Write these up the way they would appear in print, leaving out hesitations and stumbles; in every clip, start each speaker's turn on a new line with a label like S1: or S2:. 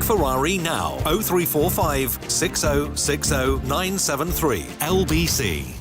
S1: Ferrari now. 0345 6060 973 LBC.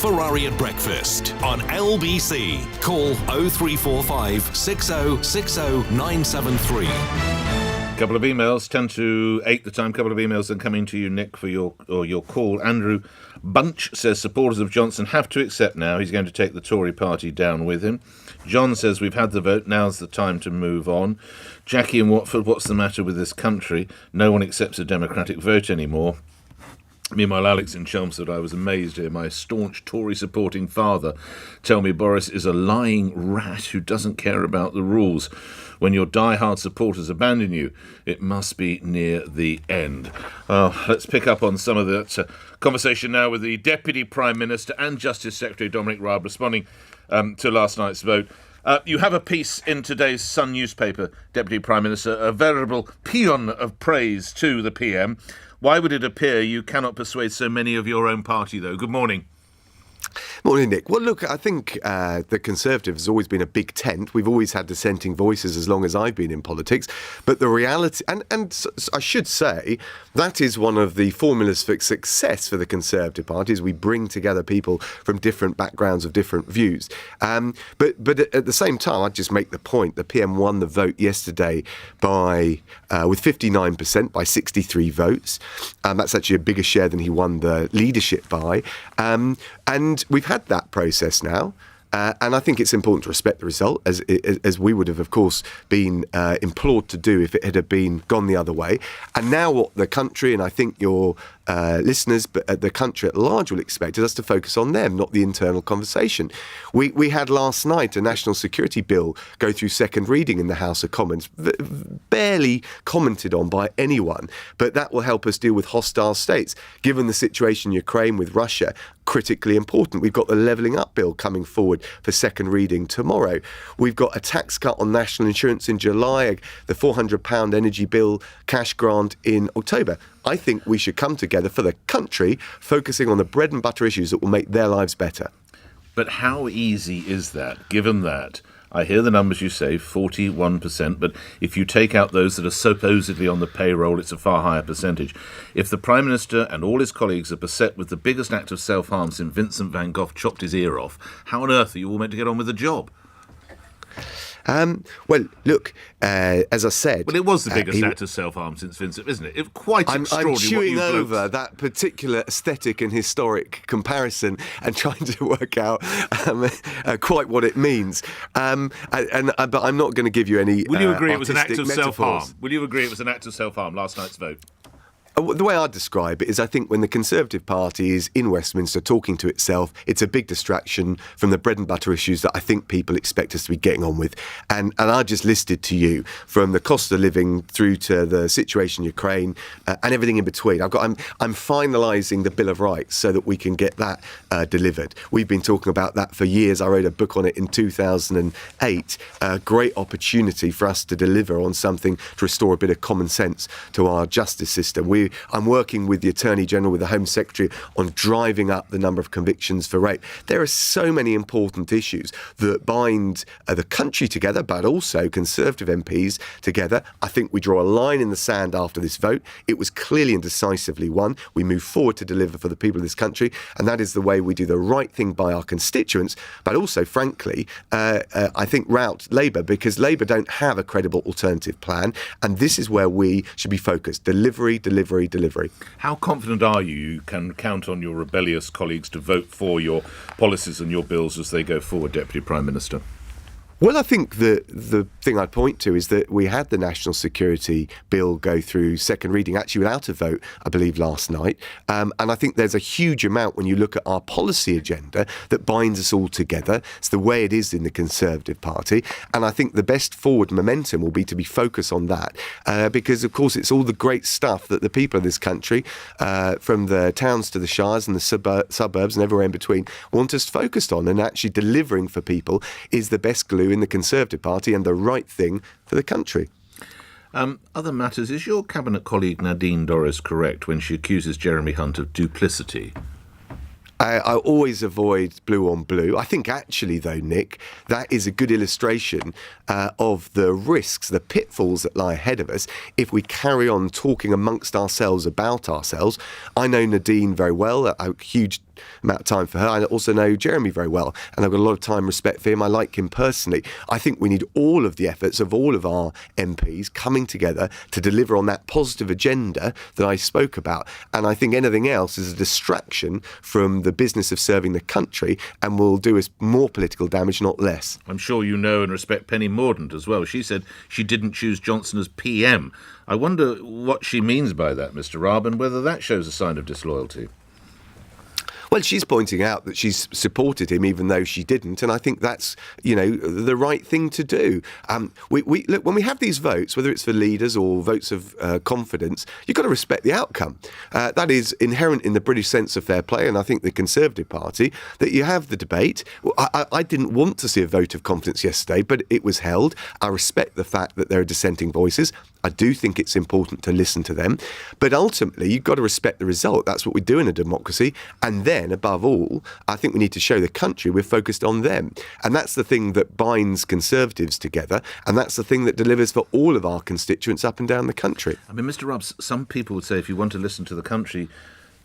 S1: Ferrari at breakfast on LBC. Call 0345 6060 973.
S2: Couple of emails, 10 to 8 the time. Couple of emails then coming to you, Nick, for your call. Andrew Bunch says supporters of Johnson have to accept now he's going to take the Tory party down with him. John says we've had the vote, now's the time to move on. Jackie in Watford, what's the matter with this country? No one accepts a democratic vote anymore. Meanwhile, Alex in Chelmsford, I was amazed to hear my staunch Tory-supporting father tell me Boris is a lying rat who doesn't care about the rules. When your die-hard supporters abandon you, it must be near the end. Let's pick up on some of that conversation now with the Deputy Prime Minister and Justice Secretary Dominic Raab responding to last night's vote. You have a piece in today's Sun newspaper, Deputy Prime Minister, a veritable paean of praise to the PM. Why would it appear you cannot persuade so many of your own party, though? Good morning.
S3: Morning, Nick. Well, look, I think the Conservatives has always been a big tent. We've always had dissenting voices as long as I've been in politics. But the reality, and I should say, that is one of the formulas for success for the Conservative Party, is we bring together people from different backgrounds of different views. But at the same time, I'd just make the point, the PM won the vote yesterday by with 59% by 63 votes. That's actually a bigger share than he won the leadership by. And we've had that process now. And I think it's important to respect the result, as we would have, of course, been implored to do if it had been gone the other way. And now what the country, and I think your listeners, but the country at large will expect is us to focus on them, not the internal conversation. We had last night a national security bill go through second reading in the House of Commons, barely commented on by anyone, but that will help us deal with hostile states. Given the situation in Ukraine with Russia, critically important. We've got the Levelling Up bill coming forward for second reading tomorrow. We've got a tax cut on national insurance in July, the £400 energy bill cash grant in October. I think we should come together for the country, focusing on the bread and butter issues that will make their lives better.
S2: But how easy is that, given that I hear the numbers you say, 41%, but if you take out those that are supposedly on the payroll, it's a far higher percentage. If the Prime Minister and all his colleagues are beset with the biggest act of self-harm since Vincent van Gogh chopped his ear off, how on earth are you all meant to get on with the job?
S3: Well, look, as I said...
S2: Well, it was the biggest act of self-harm since Vincent, isn't it? It's quite extraordinary.
S3: I'm chewing over that particular aesthetic and historic comparison and trying to work out quite what it means. But I'm not going to give you any
S2: Will you agree it was an act of
S3: metaphors.
S2: self-harm? Will you agree it was an act of self-harm, last night's vote?
S3: The way I describe it is I think when the Conservative Party is in Westminster talking to itself, it's a big distraction from the bread and butter issues that I think people expect us to be getting on with. And I just listed to you from the cost of living through to the situation in Ukraine and everything in between. I'm finalising the Bill of Rights so that we can get that delivered. We've been talking about that for years. I wrote a book on it in 2008. A great opportunity for us to deliver on something to restore a bit of common sense to our justice system. I'm working with the Attorney General, with the Home Secretary, on driving up the number of convictions for rape. There are so many important issues that bind the country together, but also Conservative MPs together. I think we draw a line in the sand after this vote. It was clearly and decisively won. We move forward to deliver for the people of this country, and that is the way we do the right thing by our constituents, but also, frankly, I think rout Labour, because Labour don't have a credible alternative plan, and this is where we should be focused. Delivery.
S2: How confident are you can count on your rebellious colleagues to vote for your policies and your bills as they go forward, Deputy Prime Minister?
S3: Well, I think the thing I'd point to is that we had the National Security Bill go through second reading, actually without a vote, I believe, last night. And I think there's a huge amount when you look at our policy agenda that binds us all together. It's the way it is in the Conservative Party. And I think the best forward momentum will be to be focused on that because, of course, it's all the great stuff that the people of this country, from the towns to the shires and the suburbs and everywhere in between, want us focused on, and actually delivering for people is the best glue in the Conservative Party and the right thing for the country.
S2: Other matters, is your cabinet colleague Nadine Dorries correct when she accuses Jeremy Hunt of duplicity?
S3: I always avoid blue on blue. I think actually, though, Nick, that is a good illustration of the risks, the pitfalls that lie ahead of us if we carry on talking amongst ourselves about ourselves. I know Nadine very well, a huge amount of time for her. I also know Jeremy very well, and I've got a lot of time and respect for him. I like him personally. I think we need all of the efforts of all of our MPs coming together to deliver on that positive agenda that I spoke about. And I think anything else is a distraction from the business of serving the country and will do us more political damage, not less.
S2: I'm sure you know and respect Penny Mordaunt as well. She said she didn't choose Johnson as PM. I wonder what she means by that, Mr. Raab, and whether that shows a sign of disloyalty.
S3: Well, she's pointing out that she's supported him even though she didn't, and I think that's, the right thing to do. We look, when we have these votes, whether it's for leaders or votes of confidence, you've got to respect the outcome. That is inherent in the British sense of fair play, and I think the Conservative Party, that you have the debate. I didn't want to see a vote of confidence yesterday, but it was held. I respect the fact that there are dissenting voices. I do think it's important to listen to them. But ultimately, you've got to respect the result. That's what we do in a democracy. And then, above all, I think we need to show the country we're focused on them. And that's the thing that binds Conservatives together. And that's the thing that delivers for all of our constituents up and down the country.
S2: I mean, Mr. Raab, some people would say if you want to listen to the country,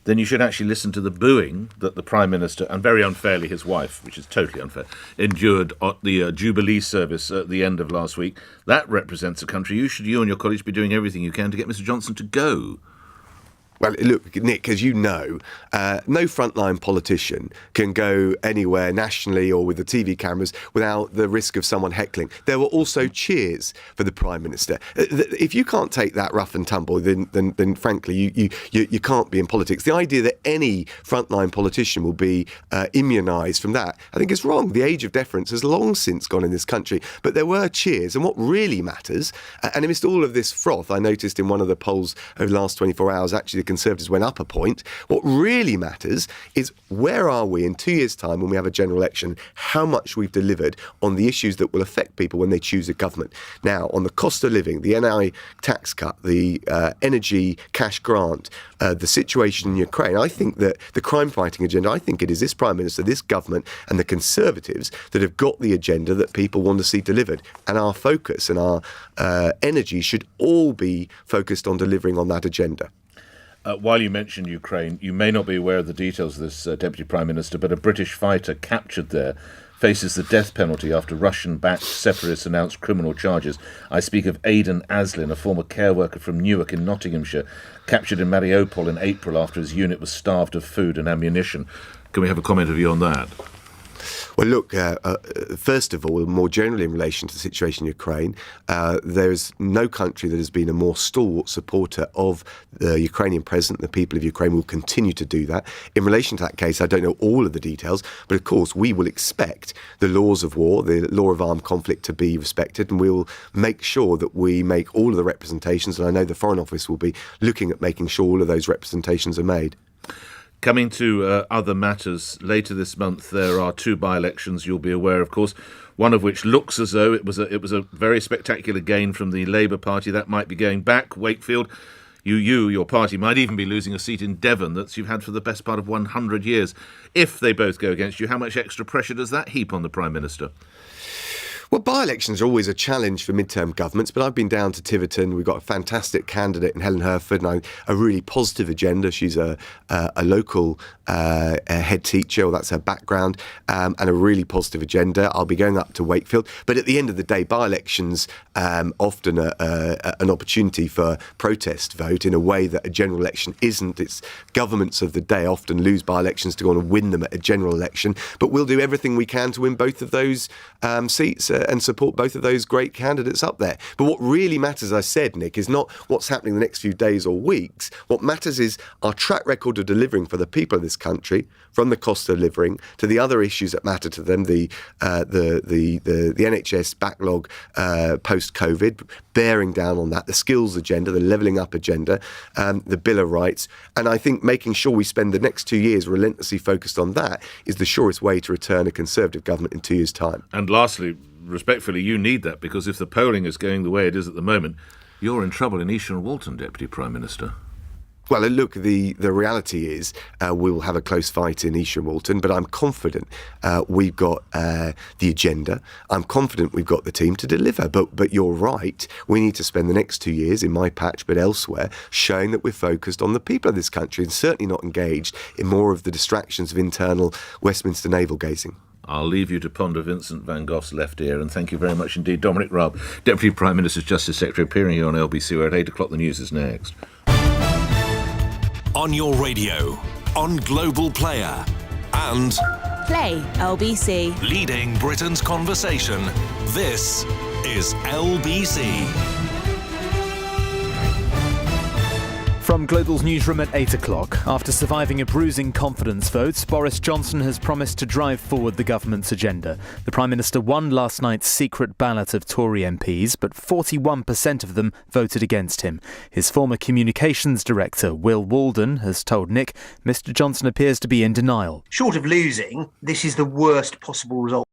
S2: then you should actually listen to the booing that the Prime Minister, and very unfairly his wife, which is totally unfair, endured at the Jubilee service at the end of last week. That represents a country. You and your colleagues be doing everything you can to get Mr. Johnson to go.
S3: Well, look, Nick, as you know, no frontline politician can go anywhere nationally or with the TV cameras without the risk of someone heckling. There were also cheers for the Prime Minister. If you can't take that rough and tumble, then frankly, you can't be in politics. The idea that any frontline politician will be immunised from that, I think is wrong. The age of deference has long since gone in this country. But there were cheers. And what really matters, and amidst all of this froth, I noticed in one of the polls over the last 24 hours, actually, the Conservatives went up a point. What really matters is where are we in 2 years' time when we have a general election, how much we've delivered on the issues that will affect people when they choose a government. Now, on the cost of living, the NI tax cut, the energy cash grant, the situation in Ukraine, I think that the crime-fighting agenda, I think it is this Prime Minister, this government and the Conservatives that have got the agenda that people want to see delivered. And our focus and our energy should all be focused on delivering on that agenda.
S2: While you mention Ukraine, you may not be aware of the details of this, Deputy Prime Minister, but a British fighter captured there faces the death penalty after Russian-backed separatists announced criminal charges. I speak of Aidan Aslin, a former care worker from Newark in Nottinghamshire, captured in Mariupol in April after his unit was starved of food and ammunition. Can we have a comment of you on that?
S3: Well, look, first of all, more generally in relation to the situation in Ukraine, there's no country that has been a more stalwart supporter of the Ukrainian president. The people of Ukraine will continue to do that. In relation to that case, I don't know all of the details, but of course we will expect the laws of war, the law of armed conflict to be respected, and we will make sure that we make all of the representations, and I know the Foreign Office will be looking at making sure all of those representations are made.
S2: Coming to other matters, later this month there are two by-elections you'll be aware, of course, one of which looks as though it was a very spectacular gain from the Labour Party. That might be going back. Wakefield, your party might even be losing a seat in Devon that you've had for the best part of 100 years. If they both go against you, how much extra pressure does that heap on the Prime Minister?
S3: Well, by-elections are always a challenge for mid-term governments, but I've been down to Tiverton. We've got a fantastic candidate in Helen Herford and a really positive agenda. She's a local head teacher, or that's her background, and a really positive agenda. I'll be going up to Wakefield. But at the end of the day, by-elections often an opportunity for protest vote in a way that a general election isn't. It's governments of the day often lose by-elections to go on and win them at a general election. But we'll do everything we can to win both of those seats and support both of those great candidates up there. But what really matters, as I said, Nick, is not what's happening the next few days or weeks. What matters is our track record of delivering for the people of this country, from the cost of living to the other issues that matter to them, the NHS backlog post-COVID, bearing down on that, the skills agenda, the levelling up agenda, the Bill of Rights. And I think making sure we spend the next 2 years relentlessly focused on that is the surest way to return a Conservative government in 2 years' time.
S2: And lastly, respectfully, you need that, because if the polling is going the way it is at the moment, you're in trouble in Esher and Walton, Deputy Prime Minister.
S3: Well, look, the reality is we'll have a close fight in Esher and Walton, but I'm confident we've got the agenda. I'm confident we've got the team to deliver. But you're right. We need to spend the next 2 years in my patch, but elsewhere, showing that we're focused on the people of this country and certainly not engaged in more of the distractions of internal Westminster navel-gazing.
S2: I'll leave you to ponder Vincent van Gogh's left ear, and thank you very much indeed. Dominic Raab, Deputy Prime Minister's Justice Secretary, appearing here on LBC, where at 8 o'clock the news is next.
S1: On your radio, on Global Player, and
S4: Play LBC.
S1: leading Britain's conversation. This is LBC.
S5: From Global's newsroom at 8 o'clock, after surviving a bruising confidence vote, Boris Johnson has promised to drive forward the government's agenda. The Prime Minister won last night's secret ballot of Tory MPs, but 41% of them voted against him. His former communications director, Will Walden, has told Nick Mr Johnson appears to be in denial.
S6: Short of losing, this is the worst possible result